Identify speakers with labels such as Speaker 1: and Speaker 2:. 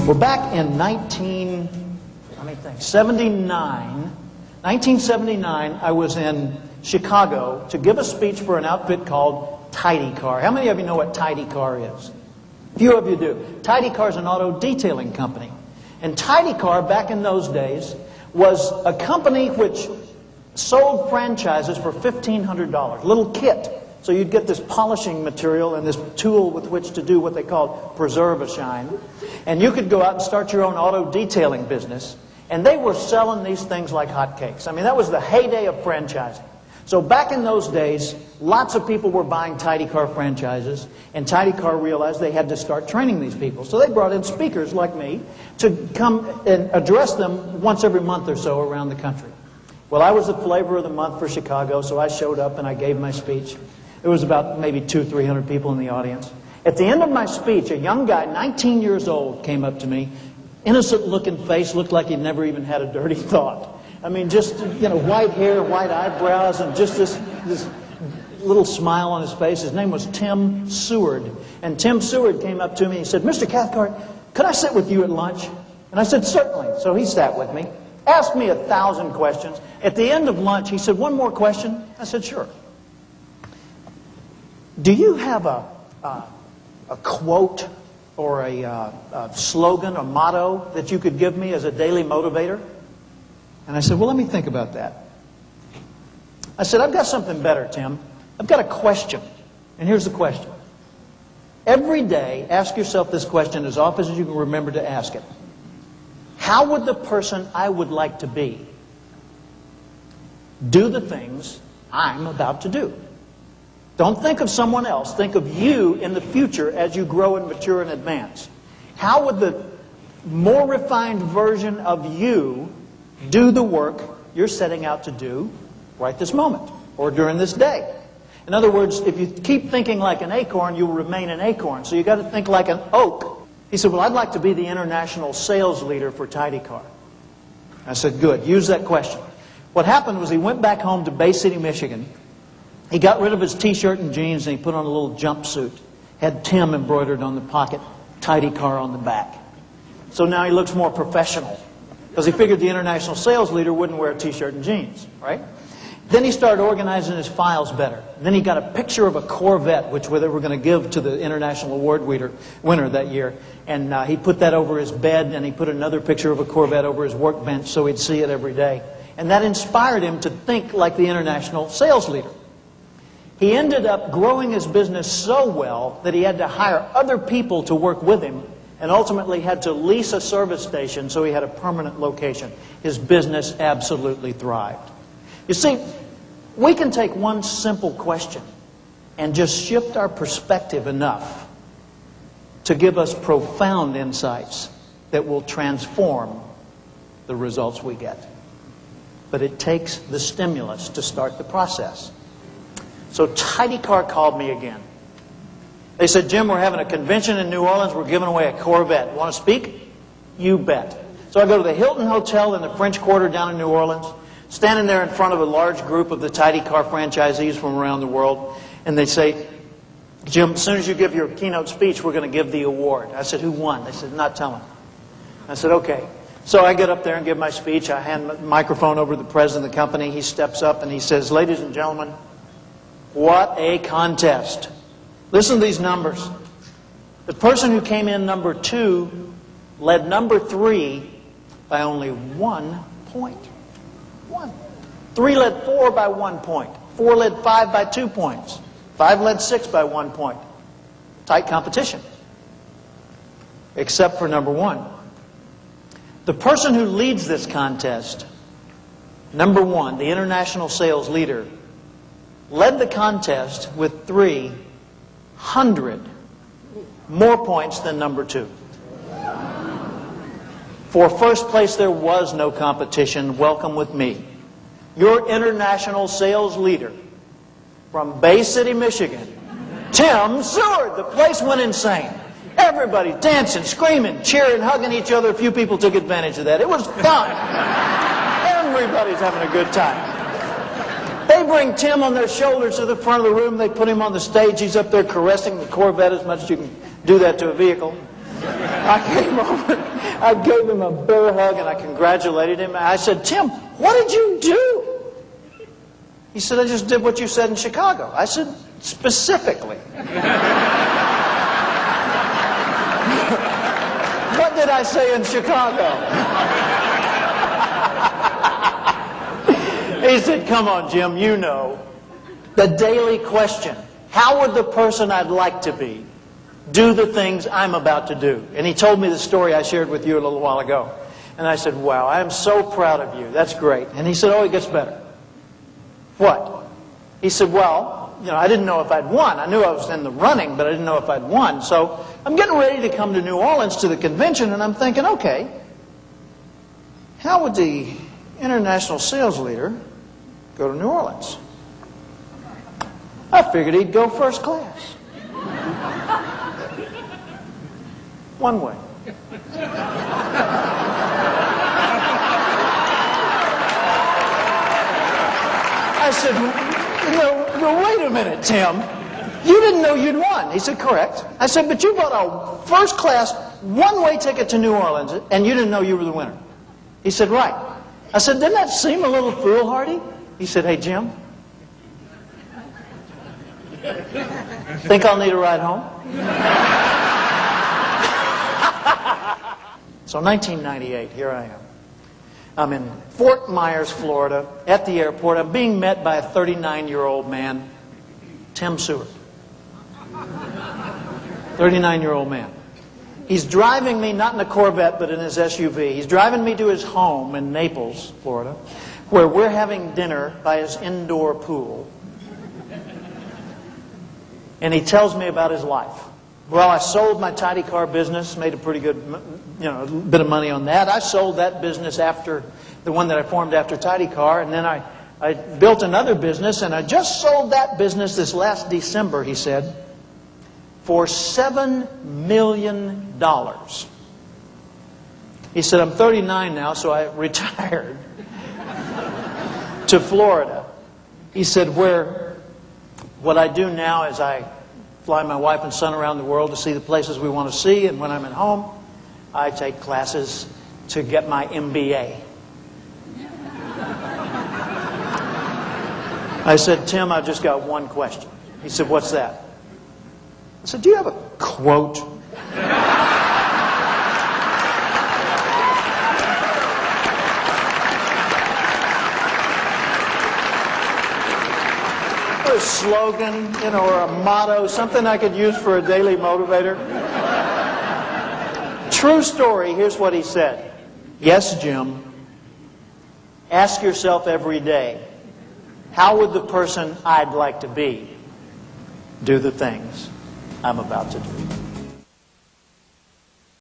Speaker 1: Well, back in 1979, I was in Chicago to give a speech for an outfit called Tidy Car. How many of you know what Tidy Car is? A few of you do. Tidy Car is an auto detailing company. And Tidy Car, back in those days, was a company which sold franchises for $1,500, a little kit. So you'd get this polishing material and this tool with which to do what they called preserve-a-shine. And you could go out and start your own auto detailing business. And they were selling these things like hotcakes. I mean, that was the heyday of franchising. So back in those days, lots of people were buying Tidy Car franchises, and Tidy Car realized they had to start training these people. So they brought in speakers like me to come and address them once every month or so around the country. Well, I was the flavor of the month for Chicago, so I showed up and I gave my speech. There was about maybe 200-300 people in the audience. At the end of my speech, a young guy, 19 years old, came up to me. Innocent-looking face, looked like he'd never even had a dirty thought. I mean, just, white hair, white eyebrows, and just this little smile on his face. His name was Tim Seward. And Tim Seward came up to me and he said, "Mr. Cathcart, could I sit with you at lunch?" And I said, "Certainly." So he sat with me, asked me 1,000 questions. At the end of lunch, he said, "One more question?" I said, "Sure." Do you have a quote or a slogan, a motto that you could give me as a daily motivator? And I said, "Well, let me think about that." I said, "I've got something better, Tim. I've got a question. And here's the question. Every day, ask yourself this question as often as you can remember to ask it. How would the person I would like to be do the things I'm about to do?" Don't think of someone else. Think of you in the future as you grow and mature and advance. How would the more refined version of you do the work you're setting out to do right this moment or during this day? In other words, if you keep thinking like an acorn, you'll remain an acorn. So you've got to think like an oak. He said, "Well, I'd like to be the international sales leader for Tidy Car." I said, "Good. Use that question." What happened was he went back home to Bay City, Michigan. He got rid of his T-shirt and jeans and he put on a little jumpsuit. Had Tim embroidered on the pocket, Tidy Car on the back. So now he looks more professional because he figured the international sales leader wouldn't wear a T-shirt and jeans, right? Then he started organizing his files better. Then he got a picture of a Corvette, which they were going to give to the international award winner that year. And he put that over his bed, and he put another picture of a Corvette over his workbench so he'd see it every day. And that inspired him to think like the international sales leader. He ended up growing his business so well that he had to hire other people to work with him and ultimately had to lease a service station so he had a permanent location. His business absolutely thrived. You see, we can take one simple question and just shift our perspective enough to give us profound insights that will transform the results we get. But it takes the stimulus to start the process. So Tidy Car called me again. They said, "Jim, we're having a convention in New Orleans. We're giving away a Corvette. Want to speak?" You bet. So I go to the Hilton Hotel in the French Quarter down in New Orleans, standing there in front of a large group of the Tidy Car franchisees from around the world. And they say, "Jim, as soon as you give your keynote speech, we're going to give the award." I said, "Who won?" They said, "Not telling." I said, "Okay." So I get up there and give my speech. I hand the microphone over to the president of the company. He steps up and he says, "Ladies and gentlemen, what a contest. Listen to these numbers. The person who came in number 2 led number 3 by only 1 point. 1. 3 led 4 by 1 point. 4 led 5 by 2 points. 5 led 6 by 1 point. Tight competition. Except for number 1. The person who leads this contest, number 1, the international sales leader, led the contest with 300 more points than number 2. For first place, there was no competition. Welcome with me. Your international sales leader from Bay City, Michigan, Tim Seward." The place went insane. Everybody dancing, screaming, cheering, hugging each other. A few people took advantage of that. It was fun. Everybody's having a good time. They bring Tim on their shoulders to the front of the room. They put him on the stage. He's up there caressing the Corvette as much as you can do that to a vehicle. I came over, I gave him a bear hug, and I congratulated him. I said, Tim, what did you do? He said, I just did what you said in Chicago. I said, specifically. What did I say in Chicago? He said, come on, Jim, you know. The daily question, how would the person I'd like to be do the things I'm about to do? And he told me the story I shared with you a little while ago. And I said, wow, I am so proud of you. That's great. And he said, oh, it gets better. What? He said, well, I didn't know if I'd won. I knew I was in the running, but I didn't know if I'd won. So I'm getting ready to come to New Orleans to the convention, and I'm thinking, okay, how would the international sales leader go to New Orleans? I figured he'd go first class. One way. I said, no, wait a minute, Tim. You didn't know you'd won. He said, correct. I said, but you bought a first class, one-way ticket to New Orleans, and you didn't know you were the winner. He said, right. I said, didn't that seem a little foolhardy? He said, hey, Jim, think I'll need a ride home? So 1998, here I am. I'm in Fort Myers, Florida, at the airport. I'm being met by a 39-year-old man, Tim Seward. 39-year-old man. He's driving me, not in a Corvette, but in his SUV. He's driving me to his home in Naples, Florida, where we're having dinner by his indoor pool. And he tells me about his life. Well, I sold my tidy car business, made a pretty good, a bit of money on that. I sold that business after the one that I formed after Tidy Car, and then I built another business, and I just sold that business this last December, he said, for $7 million. He said, I'm 39 now, so I retired to Florida. He said, what I do now is I fly my wife and son around the world to see the places we want to see, and when I'm at home, I take classes to get my MBA. I said, Tim, I've just got one question. He said, what's that? I said, do you have a quote? A slogan, or a motto, something I could use for a daily motivator. True story, here's what he said. Yes, Jim, ask yourself every day, how would the person I'd like to be do the things I'm about to do?